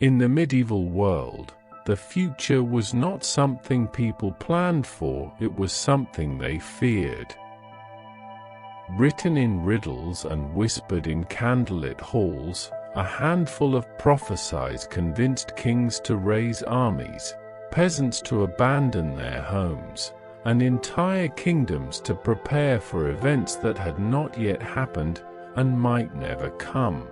In the medieval world, the future was not something people planned for, it was something they feared. Written in riddles and whispered in candlelit halls, a handful of prophecies convinced kings to raise armies, peasants to abandon their homes, and entire kingdoms to prepare for events that had not yet happened and might never come.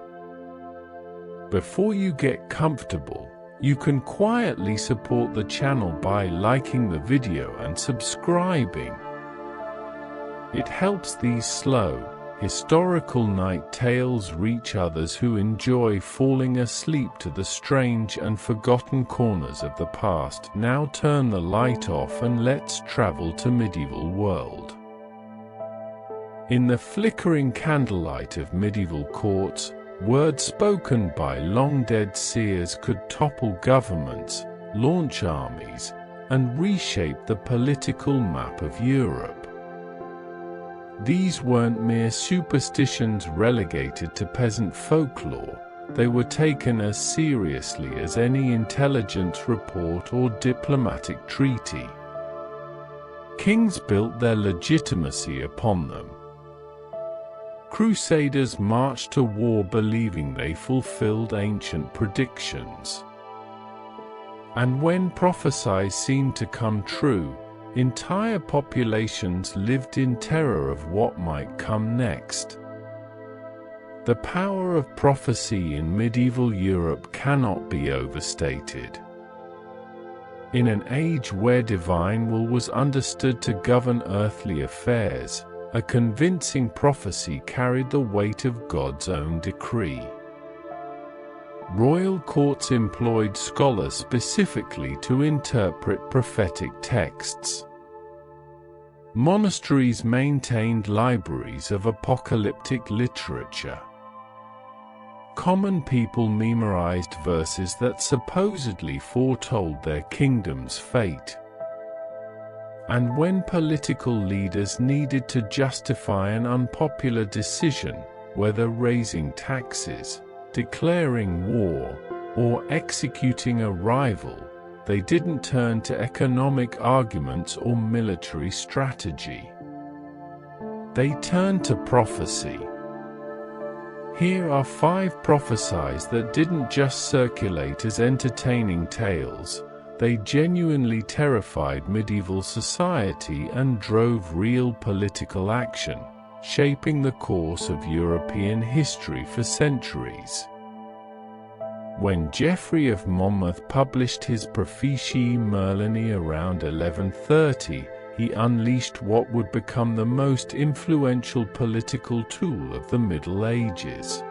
Before you get comfortable, you can quietly support the channel by liking the video and subscribing. It helps these slow, historical night tales reach others who enjoy falling asleep to the strange and forgotten corners of the past. Now turn the light off and let's travel to medieval world. In the flickering candlelight of medieval courts, words spoken by long-dead seers could topple governments, launch armies, and reshape the political map of Europe. These weren't mere superstitions relegated to peasant folklore, they were taken as seriously as any intelligence report or diplomatic treaty. Kings built their legitimacy upon them. Crusaders marched to war believing they fulfilled ancient predictions. And when prophecies seemed to come true, entire populations lived in terror of what might come next. The power of prophecy in medieval Europe cannot be overstated. In an age where divine will was understood to govern earthly affairs, a convincing prophecy carried the weight of God's own decree. Royal courts employed scholars specifically to interpret prophetic texts. Monasteries maintained libraries of apocalyptic literature. Common people memorized verses that supposedly foretold their kingdom's fate. And when political leaders needed to justify an unpopular decision, whether raising taxes, declaring war, or executing a rival, they didn't turn to economic arguments or military strategy. They turned to prophecy. Here are 5 prophecies that didn't just circulate as entertaining tales. They genuinely terrified medieval society and drove real political action, shaping the course of European history for centuries. When Geoffrey of Monmouth published his Prophecies Merlini around 1130, he unleashed what would become the most influential political tool of the Middle Ages.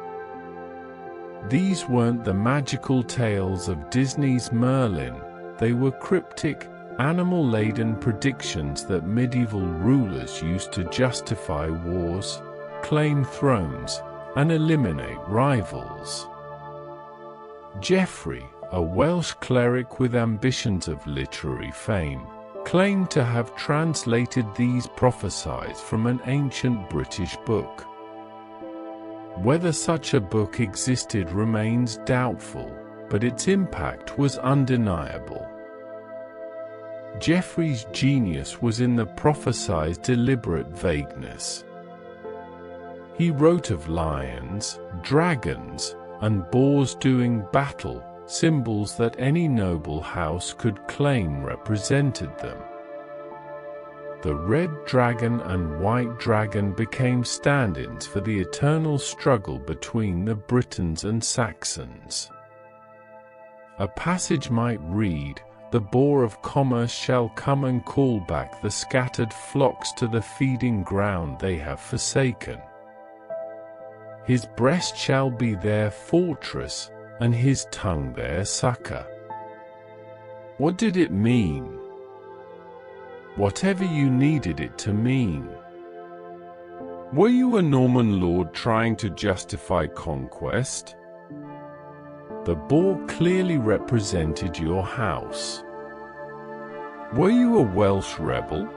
These weren't the magical tales of Disney's Merlin. They were cryptic, animal-laden predictions that medieval rulers used to justify wars, claim thrones, and eliminate rivals. Geoffrey, a Welsh cleric with ambitions of literary fame, claimed to have translated these prophecies from an ancient British book. Whether such a book existed remains doubtful, but its impact was undeniable. Geoffrey's genius was in the prophecy's deliberate vagueness. He wrote of lions, dragons, and boars doing battle, symbols that any noble house could claim represented them. The red dragon and white dragon became stand-ins for the eternal struggle between the Britons and Saxons. A passage might read, "The boar of commerce shall come and call back the scattered flocks to the feeding ground they have forsaken. His breast shall be their fortress, and his tongue their succor." What did it mean? Whatever you needed it to mean. Were you a Norman lord trying to justify conquest? The boar clearly represented your house. Were you a Welsh rebel?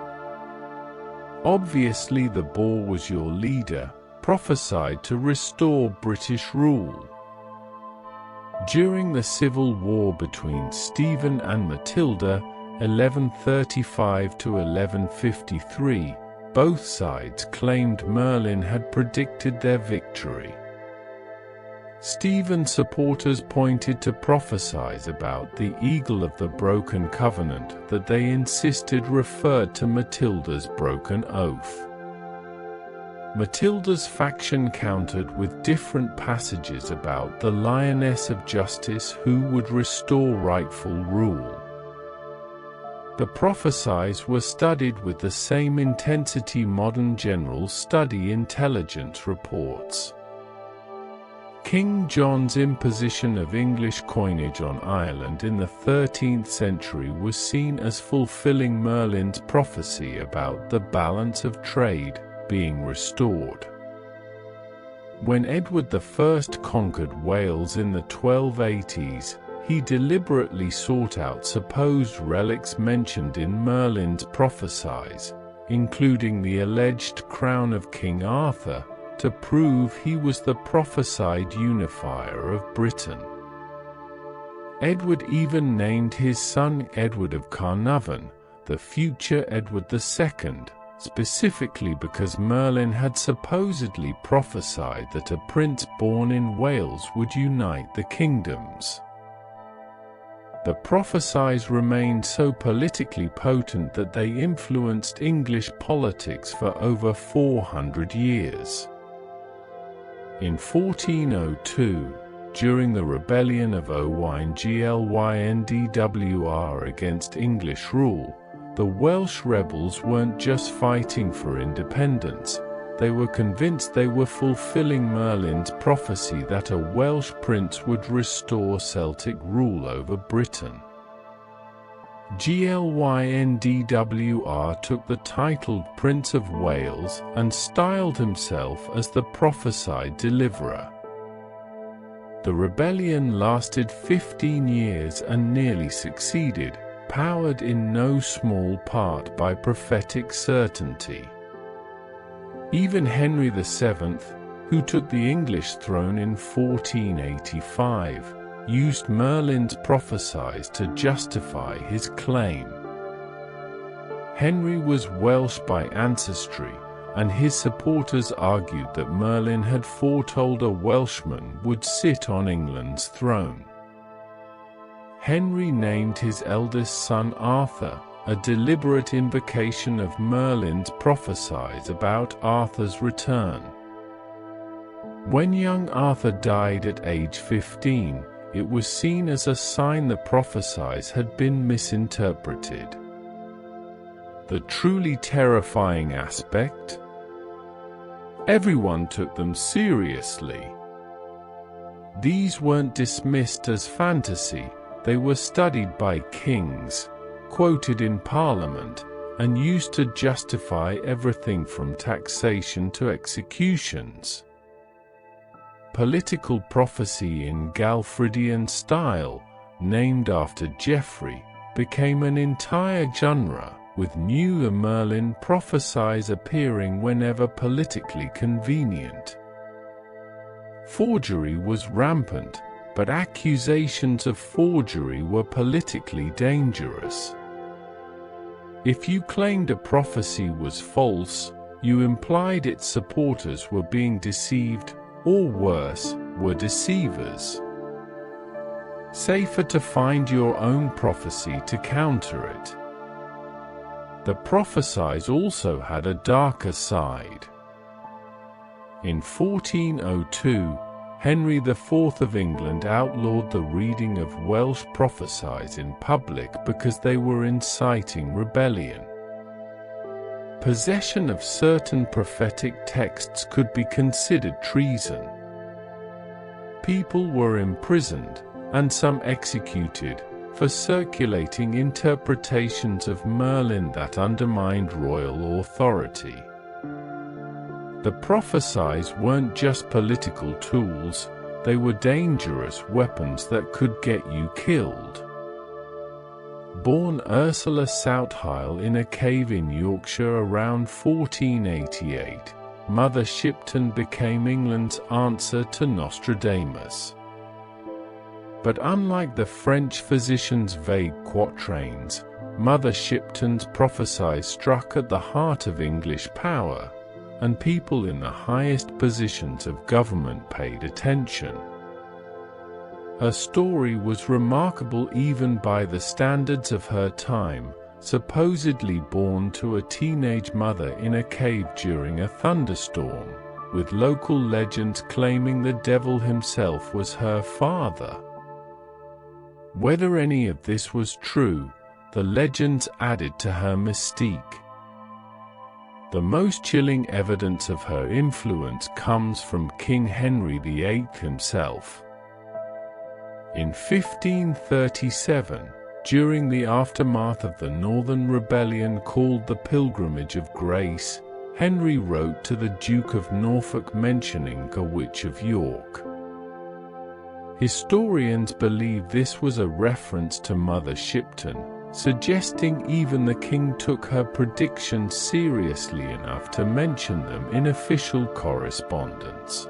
Obviously the boar was your leader, prophesied to restore British rule. During the civil war between Stephen and Matilda, 1135 to 1153, both sides claimed Merlin had predicted their victory. Stephen's supporters pointed to Prophecies about the Eagle of the Broken Covenant that they insisted referred to Matilda's broken oath. Matilda's faction countered with different passages about the Lioness of Justice who would restore rightful rule. The Prophecies were studied with the same intensity modern generals study intelligence reports. King John's imposition of English coinage on Ireland in the 13th century was seen as fulfilling Merlin's prophecy about the balance of trade being restored. When Edward I conquered Wales in the 1280s, he deliberately sought out supposed relics mentioned in Merlin's Prophecies, including the alleged crown of King Arthur, to prove he was the prophesied unifier of Britain. Edward even named his son Edward of Carnarvon, the future Edward II, specifically because Merlin had supposedly prophesied that a prince born in Wales would unite the kingdoms. The Prophecies remained so politically potent that they influenced English politics for over 400 years. In 1402, during the rebellion of Owain Glyndyndwr against English rule, the Welsh rebels weren't just fighting for independence, they were convinced they were fulfilling Merlin's prophecy that a Welsh prince would restore Celtic rule over Britain. Glyndyndwr took the title Prince of Wales and styled himself as the prophesied deliverer. The rebellion lasted 15 years and nearly succeeded, powered in no small part by prophetic certainty. Even Henry VII, who took the English throne in 1485, used Merlin's Prophecies to justify his claim. Henry was Welsh by ancestry, and his supporters argued that Merlin had foretold a Welshman would sit on England's throne. Henry named his eldest son Arthur, a deliberate invocation of Merlin's Prophecies about Arthur's return. When young Arthur died at age 15, it was seen as a sign the Prophecies had been misinterpreted. The truly terrifying aspect? Everyone took them seriously. These weren't dismissed as fantasy, they were studied by kings, quoted in Parliament, and used to justify everything from taxation to executions. Political prophecy in Galfridian style, named after Geoffrey, became an entire genre, with new Merlin Prophecies appearing whenever politically convenient. Forgery was rampant, but accusations of forgery were politically dangerous. If you claimed a prophecy was false, you implied its supporters were being deceived, or worse, were deceivers. Safer to find your own prophecy to counter it. The Prophecies also had a darker side. In 1402, Henry IV of England outlawed the reading of Welsh Prophecies in public because they were inciting rebellion. Possession of certain prophetic texts could be considered treason. People were imprisoned, and some executed, for circulating interpretations of Merlin that undermined royal authority. The Prophecies weren't just political tools, they were dangerous weapons that could get you killed. Born Ursula Southill in a cave in Yorkshire around 1488, Mother Shipton became England's answer to Nostradamus. But unlike the French physician's vague quatrains, Mother Shipton's prophecies struck at the heart of English power, and people in the highest positions of government paid attention. Her story was remarkable even by the standards of her time, supposedly born to a teenage mother in a cave during a thunderstorm, with local legends claiming the devil himself was her father. Whether any of this was true, the legends added to her mystique. The most chilling evidence of her influence comes from King Henry VIII himself. In 1537, during the aftermath of the Northern Rebellion called the Pilgrimage of Grace, Henry wrote to the Duke of Norfolk mentioning a witch of York. Historians believe this was a reference to Mother Shipton, suggesting even the king took her predictions seriously enough to mention them in official correspondence.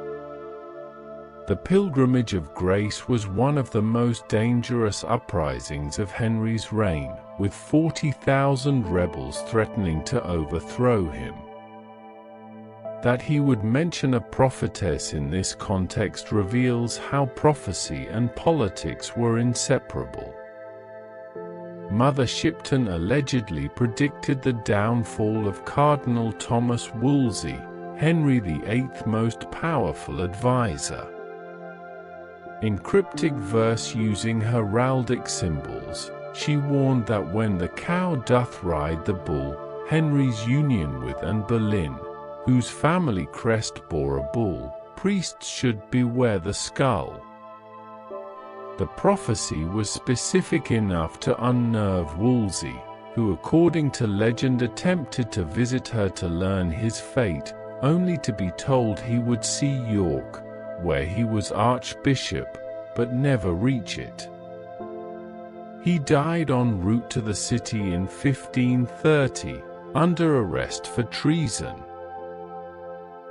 The Pilgrimage of Grace was one of the most dangerous uprisings of Henry's reign, with 40,000 rebels threatening to overthrow him. That he would mention a prophetess in this context reveals how prophecy and politics were inseparable. Mother Shipton allegedly predicted the downfall of Cardinal Thomas Wolsey, Henry VIII's most powerful advisor. In cryptic verse using heraldic symbols, she warned that when the cow doth ride the bull, Henry's union with Anne Boleyn, whose family crest bore a bull, priests should beware the skull. The prophecy was specific enough to unnerve Wolsey, who according to legend attempted to visit her to learn his fate, only to be told he would see York, where he was archbishop, but never reach it. He died en route to the city in 1530, under arrest for treason.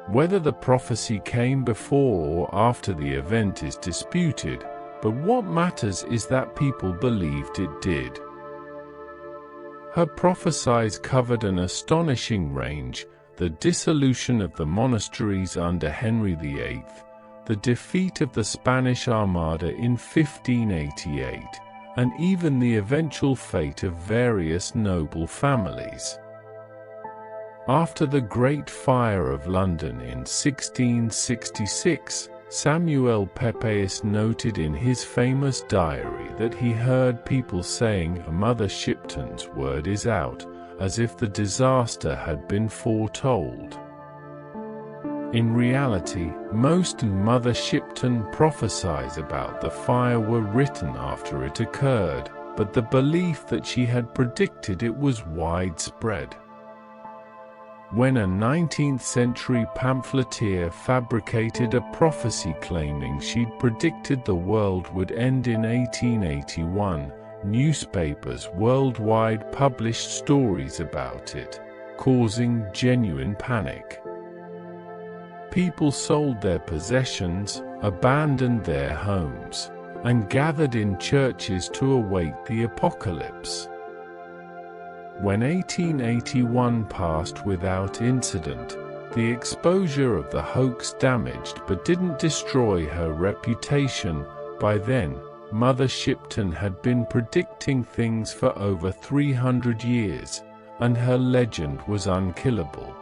Whether the prophecy came before or after the event is disputed, but what matters is that people believed it did. Her prophecies covered an astonishing range: the dissolution of the monasteries under Henry VIII, the defeat of the Spanish Armada in 1588, and even the eventual fate of various noble families. After the Great Fire of London in 1666, Samuel Pepys noted in his famous diary that he heard people saying, "Mother Shipton's word is out," as if the disaster had been foretold. In reality, most Mother Shipton prophecies about the fire were written after it occurred, but the belief that she had predicted it was widespread. When a 19th-century pamphleteer fabricated a prophecy claiming she'd predicted the world would end in 1881, newspapers worldwide published stories about it, causing genuine panic. People sold their possessions, abandoned their homes, and gathered in churches to await the apocalypse. When 1881 passed without incident, the exposure of the hoax damaged but didn't destroy her reputation. By then, Mother Shipton had been predicting things for over 300 years, and her legend was unkillable.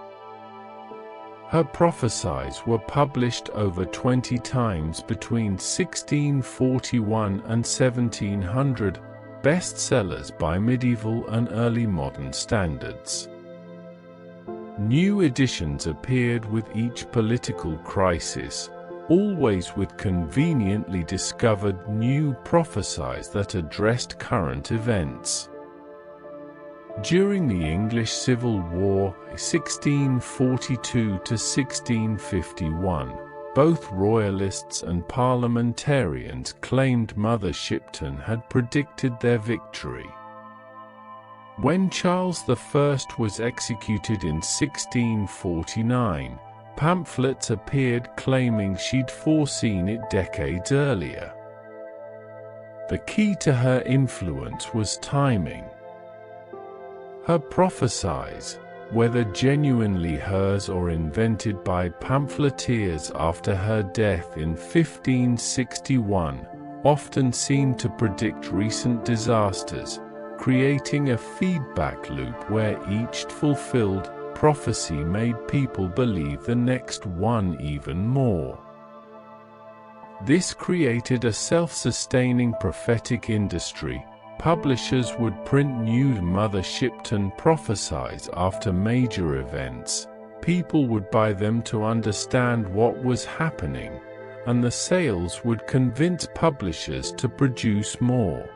Her prophecies were published over 20 times between 1641 and 1700, bestsellers by medieval and early modern standards. New editions appeared with each political crisis, always with conveniently discovered new prophecies that addressed current events. During the English Civil War, 1642 to 1651, both royalists and parliamentarians claimed Mother Shipton had predicted their victory. When Charles I was executed in 1649, pamphlets appeared claiming she'd foreseen it decades earlier. The key to her influence was timing. Her prophecies, whether genuinely hers or invented by pamphleteers after her death in 1561, often seemed to predict recent disasters, creating a feedback loop where each fulfilled prophecy made people believe the next one even more. This created a self-sustaining prophetic industry. Publishers would print new Mother Shipton prophecies after major events. People would buy them to understand what was happening, and the sales would convince publishers to produce more.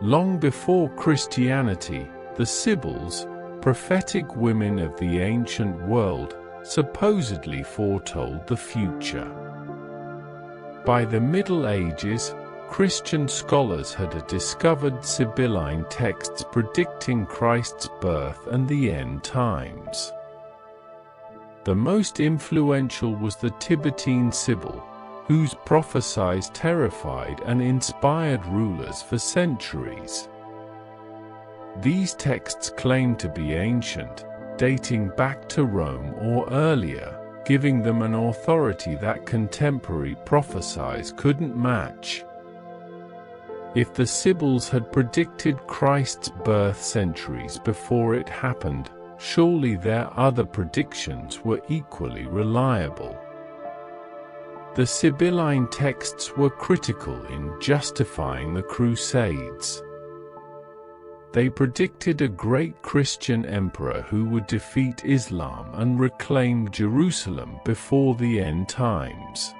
Long before Christianity, the Sibyls, prophetic women of the ancient world, supposedly foretold the future. By the Middle Ages, Christian scholars had discovered Sibylline texts predicting Christ's birth and the end times. The most influential was the Tibetan Sibyl, whose prophecies terrified and inspired rulers for centuries. These texts claimed to be ancient, dating back to Rome or earlier, giving them an authority that contemporary prophecies couldn't match. If the Sibyls had predicted Christ's birth centuries before it happened, surely their other predictions were equally reliable. The Sibylline texts were critical in justifying the Crusades. They predicted a great Christian emperor who would defeat Islam and reclaim Jerusalem before the end times.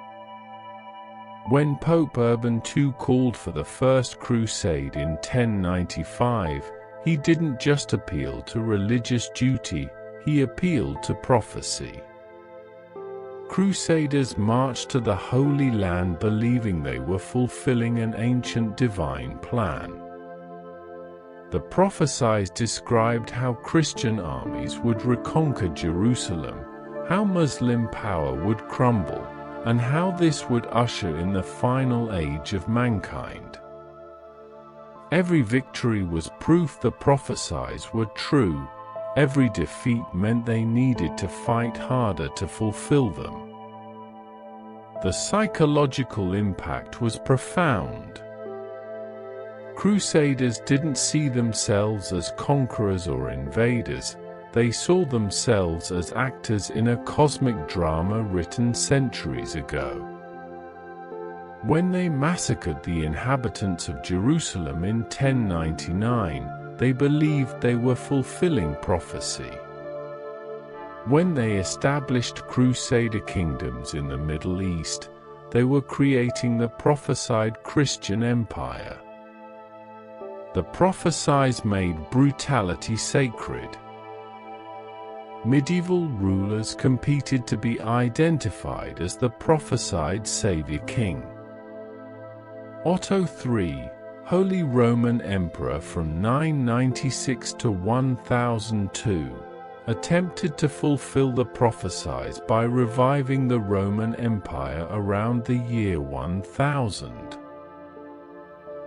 When Pope Urban II called for the First Crusade in 1095, he didn't just appeal to religious duty, he appealed to prophecy. Crusaders marched to the Holy Land believing they were fulfilling an ancient divine plan. The prophecies described how Christian armies would reconquer Jerusalem, how Muslim power would crumble, and how this would usher in the final age of mankind. Every victory was proof the prophecies were true. Every defeat meant they needed to fight harder to fulfill them. The psychological impact was profound. Crusaders didn't see themselves as conquerors or invaders, they saw themselves as actors in a cosmic drama written centuries ago. When they massacred the inhabitants of Jerusalem in 1099, they believed they were fulfilling prophecy. When they established Crusader kingdoms in the Middle East, they were creating the prophesied Christian empire. The prophecies made brutality sacred. Medieval rulers competed to be identified as the prophesied Savior King. Otto III, Holy Roman Emperor from 996 to 1002, attempted to fulfill the prophecies by reviving the Roman Empire around the year 1000.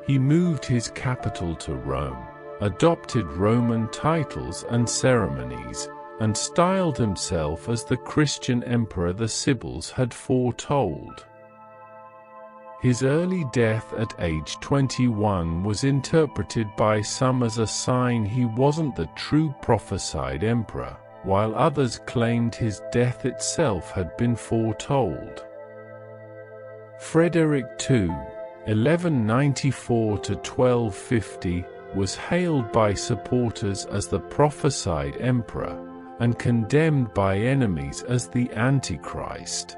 He moved his capital to Rome, adopted Roman titles and ceremonies, and styled himself as the Christian emperor the Sibyls had foretold. His early death at age 21 was interpreted by some as a sign he wasn't the true prophesied emperor, while others claimed his death itself had been foretold. Frederick II, 1194 to 1250, was hailed by supporters as the prophesied emperor, and condemned by enemies as the Antichrist.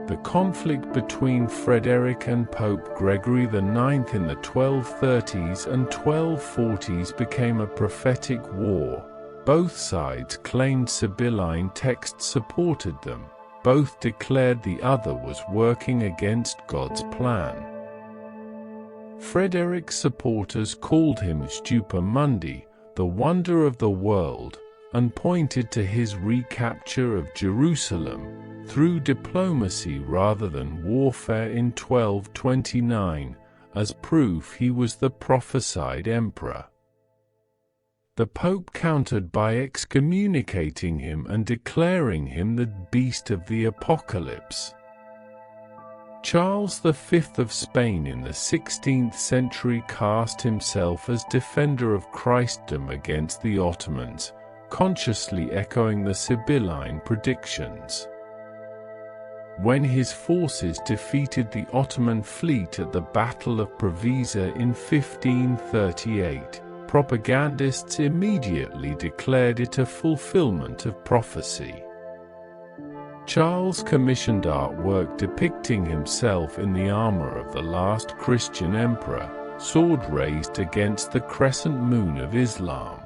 The conflict between Frederick and Pope Gregory IX in the 1230s and 1240s became a prophetic war. Both sides claimed Sibylline texts supported them. Both declared the other was working against God's plan. Frederick's supporters called him Stupa Mundi, the wonder of the world, and pointed to his recapture of Jerusalem, through diplomacy rather than warfare in 1229, as proof he was the prophesied emperor. The Pope countered by excommunicating him and declaring him the beast of the Apocalypse. Charles V of Spain in the 16th century cast himself as defender of Christendom against the Ottomans, consciously echoing the Sibylline predictions. When his forces defeated the Ottoman fleet at the Battle of Preveza in 1538, propagandists immediately declared it a fulfillment of prophecy. Charles commissioned artwork depicting himself in the armor of the last Christian emperor, sword raised against the crescent moon of Islam.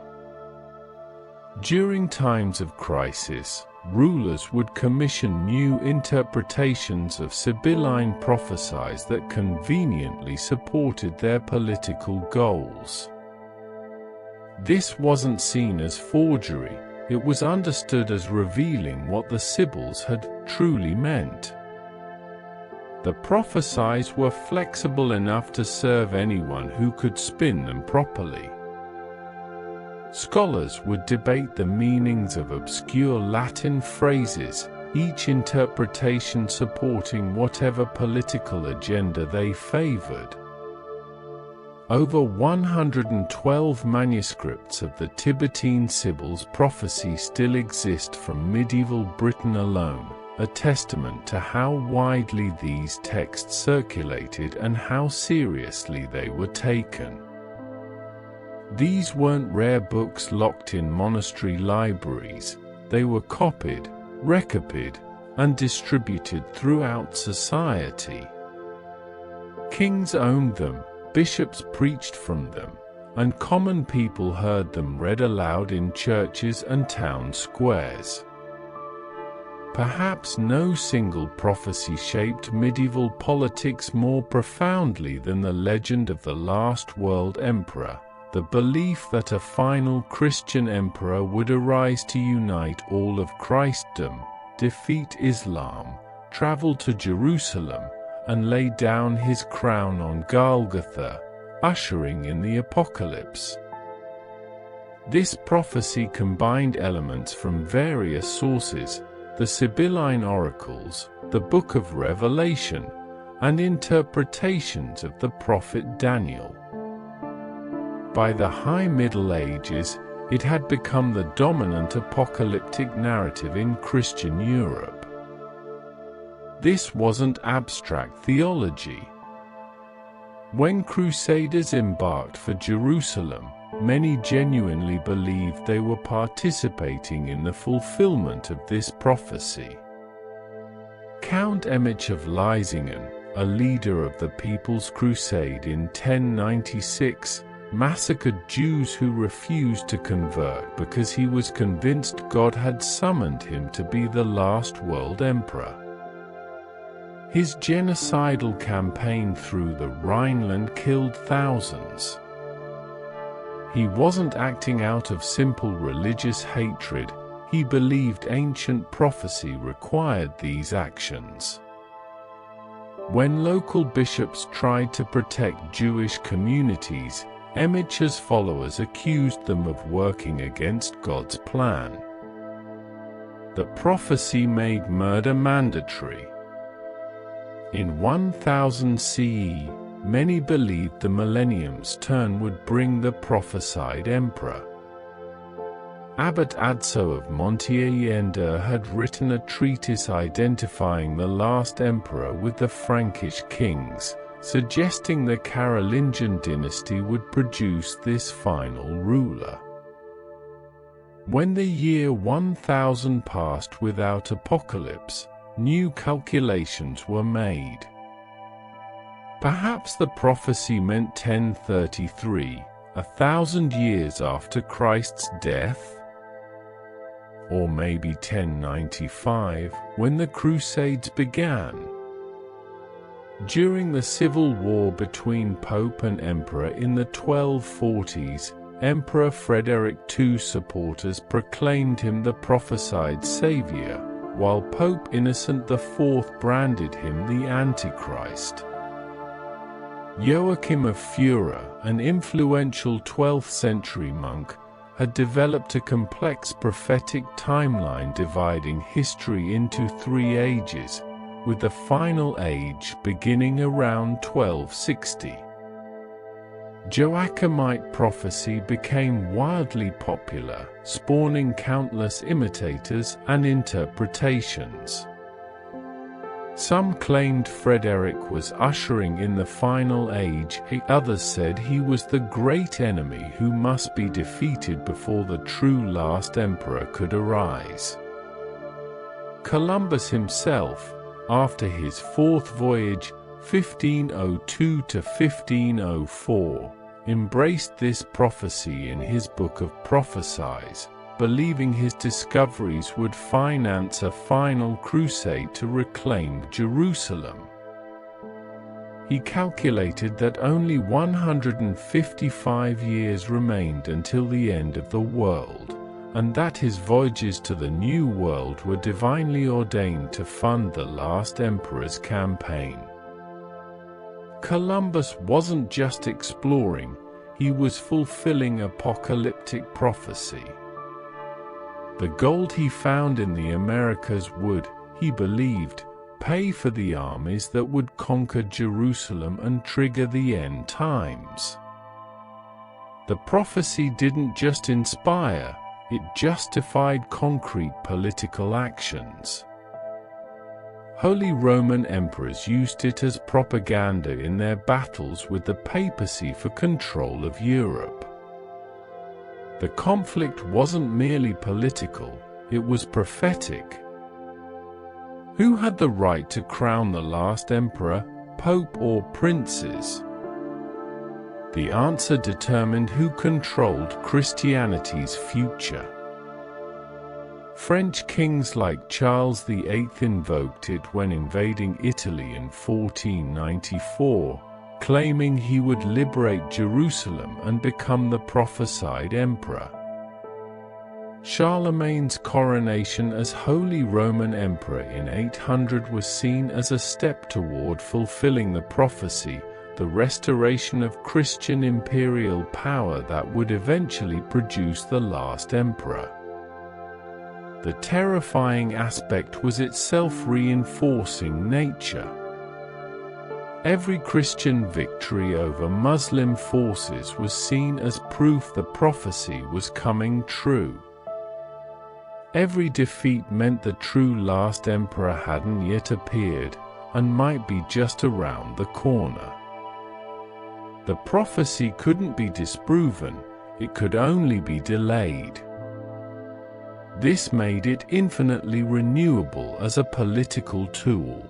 During times of crisis, rulers would commission new interpretations of Sibylline prophecies that conveniently supported their political goals. This wasn't seen as forgery. It was understood as revealing what the Sibyls had truly meant. The prophecies were flexible enough to serve anyone who could spin them properly. Scholars would debate the meanings of obscure Latin phrases, each interpretation supporting whatever political agenda they favored. Over 112 manuscripts of the Tibetan Sibyl's prophecy still exist from medieval Britain alone, a testament to how widely these texts circulated and how seriously they were taken. These weren't rare books locked in monastery libraries. They were copied, recopied, and distributed throughout society. Kings owned them, bishops preached from them, and common people heard them read aloud in churches and town squares. Perhaps no single prophecy shaped medieval politics more profoundly than the legend of the last world emperor, the belief that a final Christian emperor would arise to unite all of Christendom, defeat Islam, travel to Jerusalem, and lay down his crown on Golgotha, ushering in the apocalypse. This prophecy combined elements from various sources, the Sibylline oracles, the Book of Revelation, and interpretations of the prophet Daniel. By the High Middle Ages, it had become the dominant apocalyptic narrative in Christian Europe. This wasn't abstract theology. When Crusaders embarked for Jerusalem, many genuinely believed they were participating in the fulfillment of this prophecy. Count Emich of Leisingen, a leader of the People's Crusade in 1096, massacred Jews who refused to convert because he was convinced God had summoned him to be the last world emperor. His genocidal campaign through the Rhineland killed thousands. He wasn't acting out of simple religious hatred. He believed ancient prophecy required these actions. When local bishops tried to protect Jewish communities, Emich's followers accused them of working against God's plan. The prophecy made murder mandatory. In 1000 CE, many believed the millennium's turn would bring the prophesied emperor. Abbot Adso of Montier-Yender had written a treatise identifying the last emperor with the Frankish kings, suggesting the Carolingian dynasty would produce this final ruler. When the year 1000 passed without apocalypse, new calculations were made. Perhaps the prophecy meant 1033, 1,000 years after Christ's death? Or maybe 1095, when the Crusades began. During the civil war between Pope and Emperor in the 1240s, Emperor Frederick II supporters proclaimed him the prophesied savior, while Pope Innocent IV branded him the Antichrist. Joachim of Fura, an influential 12th-century monk, had developed a complex prophetic timeline dividing history into 3 ages, with the final age beginning around 1260. Joachimite prophecy became wildly popular, spawning countless imitators and interpretations. Some claimed Frederick was ushering in the final age, others said he was the great enemy who must be defeated before the true last emperor could arise. Columbus himself, after his 4th voyage, 1502 to 1504, embraced this prophecy in his book of Prophecies, believing his discoveries would finance a final crusade to reclaim Jerusalem. He calculated that only 155 years remained until the end of the world, and that his voyages to the New World were divinely ordained to fund the last emperor's campaign. Columbus wasn't just exploring, he was fulfilling apocalyptic prophecy. The gold he found in the Americas would, he believed, pay for the armies that would conquer Jerusalem and trigger the end times. The prophecy didn't just inspire, it justified concrete political actions. Holy Roman emperors used it as propaganda in their battles with the papacy for control of Europe. The conflict wasn't merely political, it was prophetic. Who had the right to crown the last emperor, pope or princes? The answer determined who controlled Christianity's future. French kings like Charles VIII invoked it when invading Italy in 1494, claiming he would liberate Jerusalem and become the prophesied emperor. Charlemagne's coronation as Holy Roman Emperor in 800 was seen as a step toward fulfilling the prophecy, the restoration of Christian imperial power that would eventually produce the last emperor. The terrifying aspect was its self-reinforcing nature. Every Christian victory over Muslim forces was seen as proof the prophecy was coming true. Every defeat meant the true last emperor hadn't yet appeared, and might be just around the corner. The prophecy couldn't be disproven, it could only be delayed. This made it infinitely renewable as a political tool.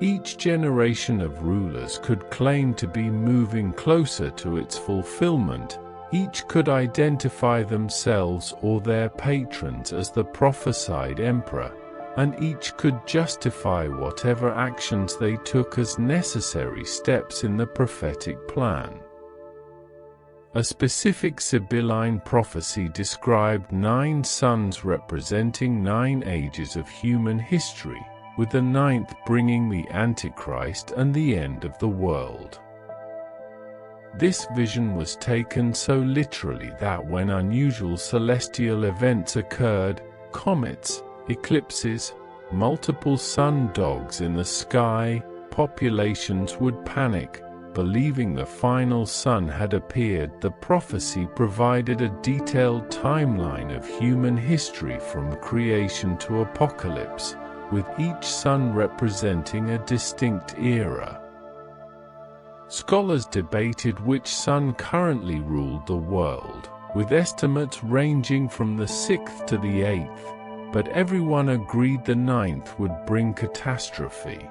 Each generation of rulers could claim to be moving closer to its fulfillment, each could identify themselves or their patrons as the prophesied emperor, and each could justify whatever actions they took as necessary steps in the prophetic plan. A specific Sibylline prophecy described 9 sons representing 9 ages of human history, with the 9th bringing the Antichrist and the end of the world. This vision was taken so literally that when unusual celestial events occurred, comets, eclipses, multiple sun dogs in the sky, populations would panic, believing the final sun had appeared. The prophecy provided a detailed timeline of human history from creation to apocalypse, with each sun representing a distinct era. Scholars debated which sun currently ruled the world, with estimates ranging from the 6th to the 8th, but everyone agreed the 9th would bring catastrophe.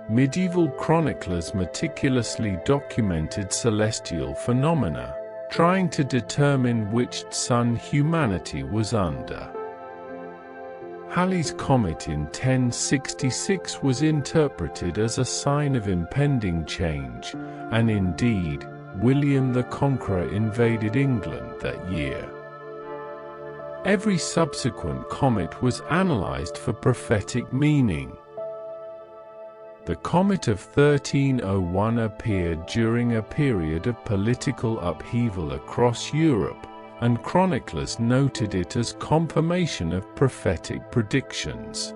Medieval chroniclers meticulously documented celestial phenomena, trying to determine which sun humanity was under. Halley's comet in 1066 was interpreted as a sign of impending change, and indeed, William the Conqueror invaded England that year. Every subsequent comet was analyzed for prophetic meaning. The comet of 1301 appeared during a period of political upheaval across Europe, and chroniclers noted it as confirmation of prophetic predictions.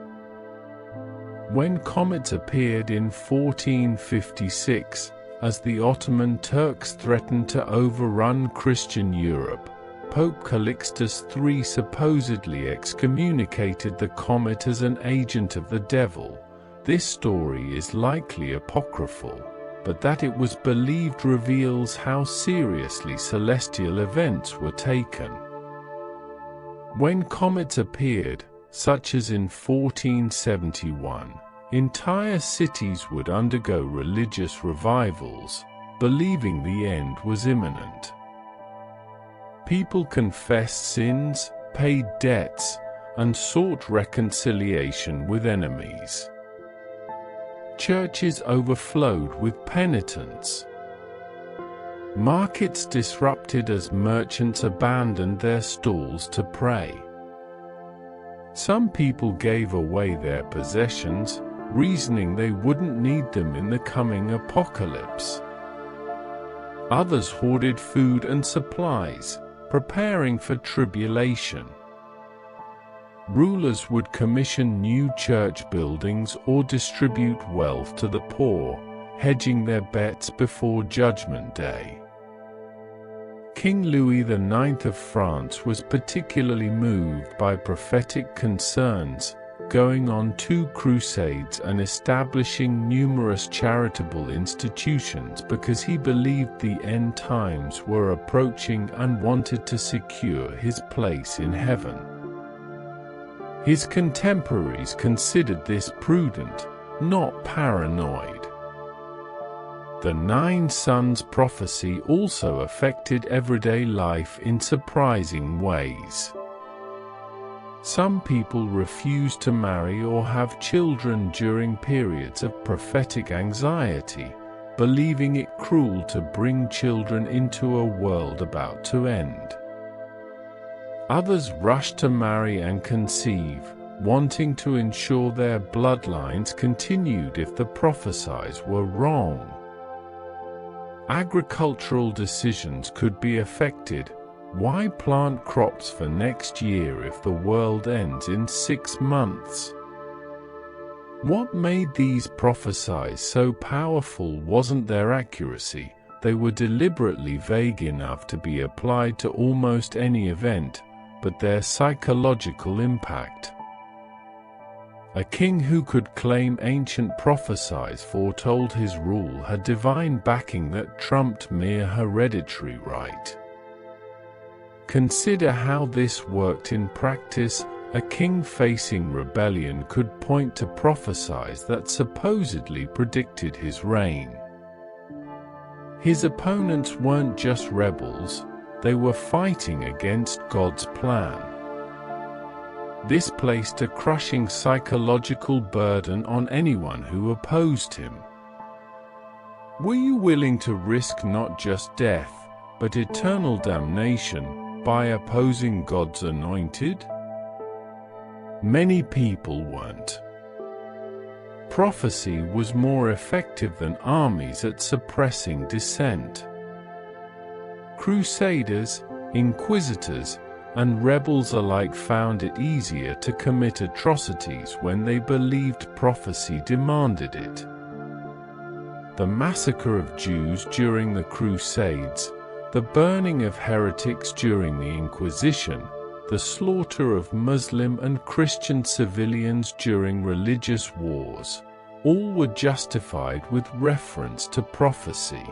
When comets appeared in 1456, as the Ottoman Turks threatened to overrun Christian Europe, Pope Calixtus III supposedly excommunicated the comet as an agent of the devil. This story is likely apocryphal, but that it was believed reveals how seriously celestial events were taken. When comets appeared, such as in 1471, entire cities would undergo religious revivals, believing the end was imminent. People confessed sins, paid debts, and sought reconciliation with enemies. Churches overflowed with penitents. Markets disrupted as merchants abandoned their stalls to pray. Some people gave away their possessions, reasoning they wouldn't need them in the coming apocalypse. Others hoarded food and supplies, preparing for tribulation. Rulers would commission new church buildings or distribute wealth to the poor, hedging their bets before Judgment Day. King Louis IX of France was particularly moved by prophetic concerns, going on 2 crusades and establishing numerous charitable institutions because he believed the end times were approaching and wanted to secure his place in heaven. His contemporaries considered this prudent, not paranoid. The 9 Sons prophecy also affected everyday life in surprising ways. Some people refuse to marry or have children during periods of prophetic anxiety, believing it cruel to bring children into a world about to end. Others rush to marry and conceive, wanting to ensure their bloodlines continued if the prophecies were wrong. Agricultural decisions could be affected. Why plant crops for next year if the world ends in 6 months? What made these prophecies so powerful wasn't their accuracy. They were deliberately vague enough to be applied to almost any event, but their psychological impact. A king who could claim ancient prophecies foretold his rule had divine backing that trumped mere hereditary right. Consider how this worked in practice. A king facing rebellion could point to prophecies that supposedly predicted his reign. His opponents weren't just rebels, they were fighting against God's plan. This placed a crushing psychological burden on anyone who opposed him. Were you willing to risk not just death, but eternal damnation, by opposing God's anointed? Many people weren't. Prophecy was more effective than armies at suppressing dissent. Crusaders, inquisitors, and rebels alike found it easier to commit atrocities when they believed prophecy demanded it. The massacre of Jews during the Crusades, the burning of heretics during the Inquisition, the slaughter of Muslim and Christian civilians during religious wars, all were justified with reference to prophecy.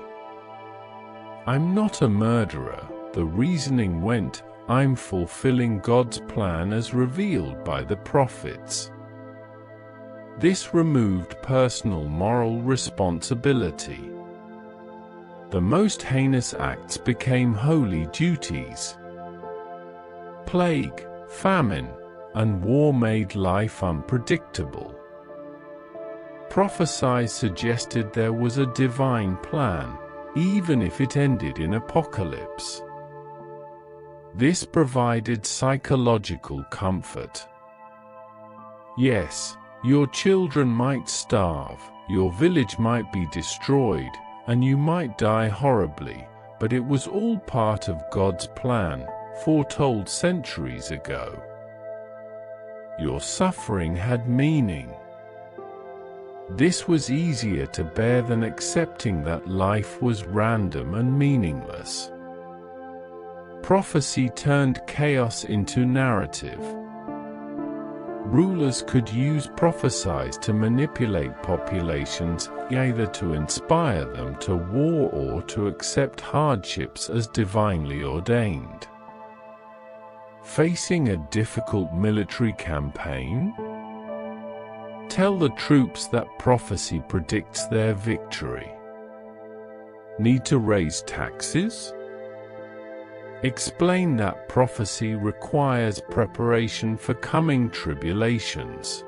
"I'm not a murderer," the reasoning went, "I'm fulfilling God's plan as revealed by the prophets." This removed personal moral responsibility. The most heinous acts became holy duties. Plague, famine, and war made life unpredictable. Prophecies suggested there was a divine plan, even if it ended in apocalypse. This provided psychological comfort. Yes, your children might starve, your village might be destroyed, and you might die horribly, but it was all part of God's plan, foretold centuries ago. Your suffering had meaning. This was easier to bear than accepting that life was random and meaningless. Prophecy turned chaos into narrative. Rulers could use prophecies to manipulate populations, either to inspire them to war or to accept hardships as divinely ordained. Facing a difficult military campaign? Tell the troops that prophecy predicts their victory. Need to raise taxes? Explain that prophecy requires preparation for coming tribulations.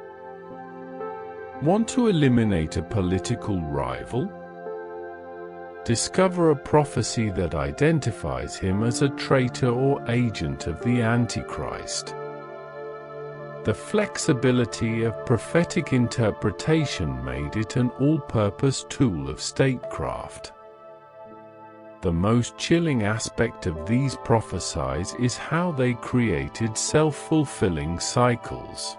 Want to eliminate a political rival? Discover a prophecy that identifies him as a traitor or agent of the Antichrist. The flexibility of prophetic interpretation made it an all-purpose tool of statecraft. The most chilling aspect of these prophecies is how they created self-fulfilling cycles.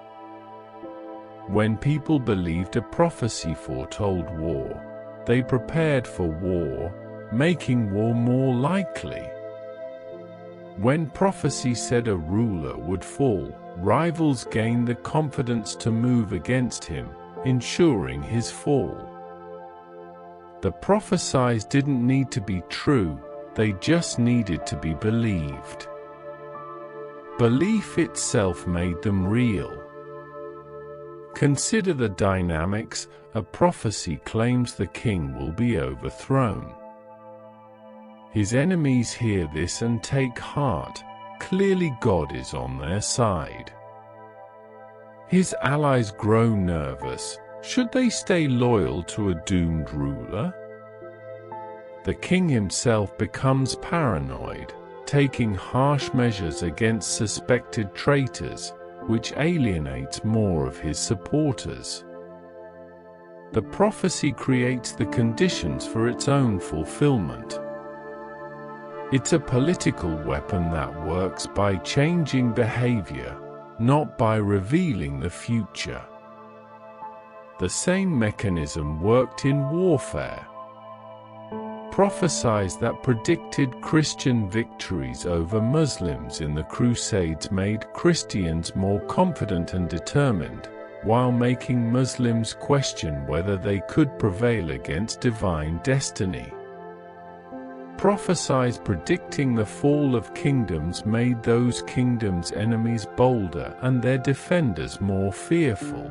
When people believed a prophecy foretold war, they prepared for war, making war more likely. When prophecy said a ruler would fall, rivals gained the confidence to move against him, ensuring his fall. The prophecies didn't need to be true, they just needed to be believed. Belief itself made them real. Consider the dynamics. A prophecy claims the king will be overthrown. His enemies hear this and take heart. Clearly God is on their side. His allies grow nervous. Should they stay loyal to a doomed ruler? The king himself becomes paranoid, taking harsh measures against suspected traitors, which alienates more of his supporters. The prophecy creates the conditions for its own fulfillment. It's a political weapon that works by changing behavior, not by revealing the future. The same mechanism worked in warfare. Prophecies that predicted Christian victories over Muslims in the Crusades made Christians more confident and determined, while making Muslims question whether they could prevail against divine destiny. Prophecies predicting the fall of kingdoms made those kingdoms' enemies bolder and their defenders more fearful.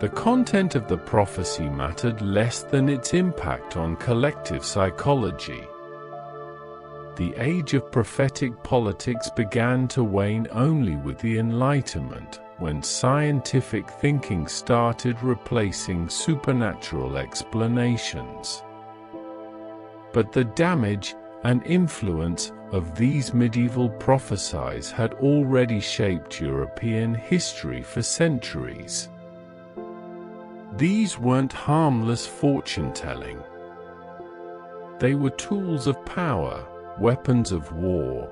The content of the prophecy mattered less than its impact on collective psychology. The age of prophetic politics began to wane only with the Enlightenment, when scientific thinking started replacing supernatural explanations. But the damage and influence of these medieval prophecies had already shaped European history for centuries. These weren't harmless fortune-telling. They were tools of power, weapons of war,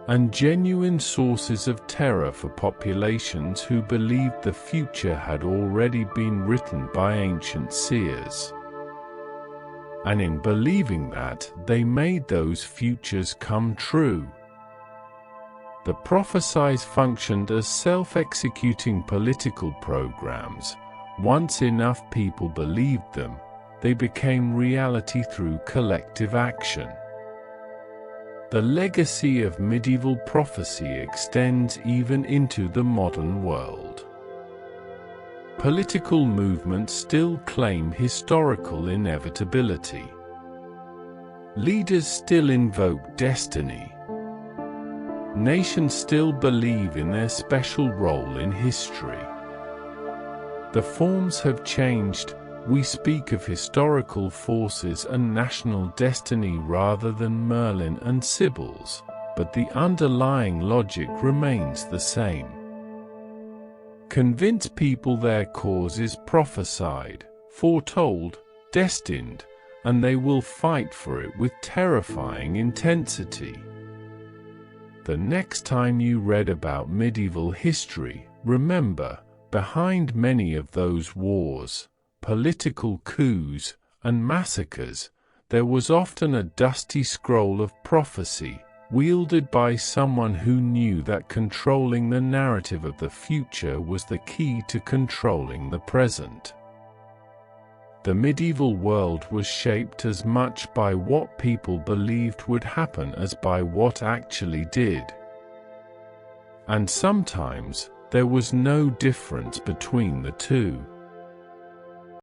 and genuine sources of terror for populations who believed the future had already been written by ancient seers. And in believing that, they made those futures come true. The prophecies functioned as self-executing political programs. Once enough people believed them, they became reality through collective action. The legacy of medieval prophecy extends even into the modern world. Political movements still claim historical inevitability. Leaders still invoke destiny. Nations still believe in their special role in history. The forms have changed, We speak of historical forces and national destiny rather than Merlin and Sibyls, but the underlying logic remains the same. Convince people their cause is prophesied, foretold, destined, and they will fight for it with terrifying intensity. The next time you read about medieval history, remember, behind many of those wars, political coups, and massacres, there was often a dusty scroll of prophecy, wielded by someone who knew that controlling the narrative of the future was the key to controlling the present. The medieval world was shaped as much by what people believed would happen as by what actually did. And sometimes, there was no difference between the two.